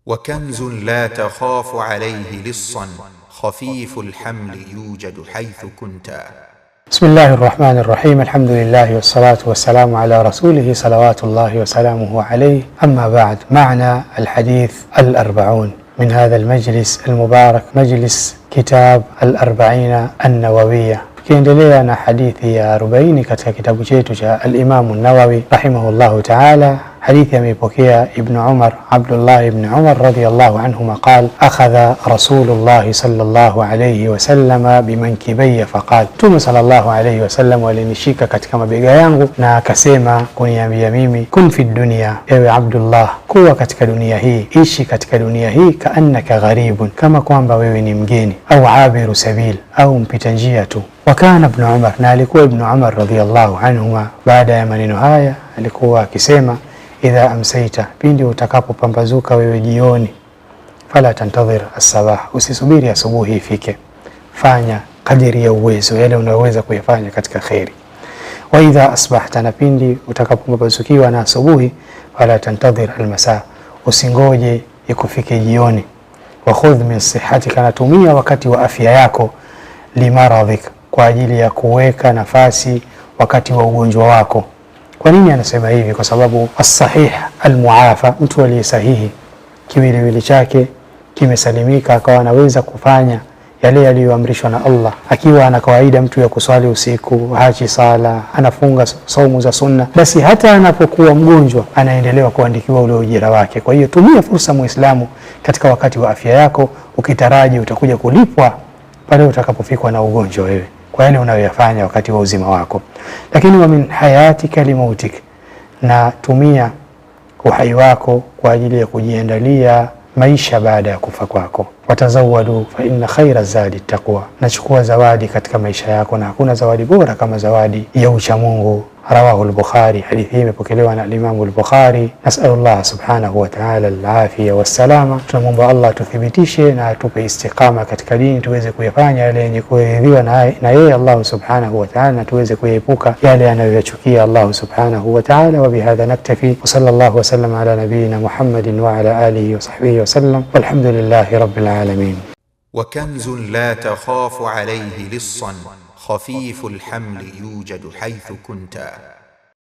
وكنز لا تخاف عليه لصا خفيف الحمل يوجد حيث كنت. بسم الله الرحمن الرحيم. الحمد لله والصلاة والسلام على رسوله صلوات الله وسلامه عليه. أما بعد، معنا الحديث الأربعون من هذا المجلس المبارك، مجلس كتاب الأربعين النووية. Tukiendelea na hadithi ya 40 katika kitabu chetu cha al-Imam an-Nawawi rahimahullahu ta'ala. Hadithi ameipokea Ibn Umar, Abdullah ibn Umar radiyallahu anhuma qala akhadha Rasulullah sallallahu alayhi wasallam bimankibaya faqala, Mtume sallallahu alayhi wasallam alinishika katika mabega yangu na akasema kuniambia mimi, kun fi dunya, ewe Abdullah, kuwa katika dunia hii, ishi katika dunia hii, kaannaka gharibun, kama kwamba wewe ni mgeni, au abiru sabil, au mpita njia tu. Wakana Ibn Umar, na alikuwa Ibn Umar radiyallahu anhuma, baada ya maneno haya alikuwa akisema, idha amsaita, pindi utakapopambazuka wewe jioni, fala tantadhir as-sabah, usisubiri asubuhi ifike, fanya kadiri ya uwezo yale unayoweza kuyafanya katika khairi. Wa idha asbahta, na pindi utakapopambazukiwa na asubuhi, fala tantadhir al-masa, usingoje ikufike jioni. Wa khudh min sihhatika, natumia wakati wa afya yako, limaradhik, kwa ajili ya kuweka nafasi wakati wa ugonjwa wako. Kwa nini anasema hivi? Kwa sababu as-sahih al-muafa, mtu aliyesahihi, kiwiliwili chake kimesalimika, akawa anaweza kufanya yale yaliyoamrishwa na Allah, akiwa ana kawaida mtu ya kuswali usiku, haji sala, anafunga saumu za sunna, basi hata anapokuwa mgonjwa anaendelea kuandikiwa ule ujira wake. Kwa hiyo tumia fursa Muislamu katika wakati wa afya yako, ukitaraji utakuja kulipwa pale utakapofikwa na ugonjwa wewe, kwa yale unayoyafanya wakati wa uzima wako. Lakini wa min hayatika limautik, na tumia uhai wako kwa ajili ya kujiandalia maisha baada ya kufa kwako. Watazawadu fa inna khaira zadi taqwa, nachukua zawadi katika maisha yako, na hakuna zawadi bora kama zawadi ya ucha Mungu. Rawahu al-Bukhari, hadithi hii imepokelewa na Imam al-Bukhari. Nas'alullah subhanahu wa ta'ala al-afiyah was-salama. Tunamwomba Allah tuthibitishe na atupe istiqama katika dini, tuweze kuyafanya yale yenye kuridhiwa na yeye Allah subhanahu wa ta'ala, na tuweze kuepuka yale anayoyachukia Allah subhanahu wa ta'ala. Wa bihadha naktafi, wa sallallahu wa sallam ala nabiyyina Muhammadin wa ala alihi wa sahbihi wa sallam, walhamdulillahi rabbil alamin. وكنز لا تخاف عليه لصا خفيف الحمل يوجد حيث كنت.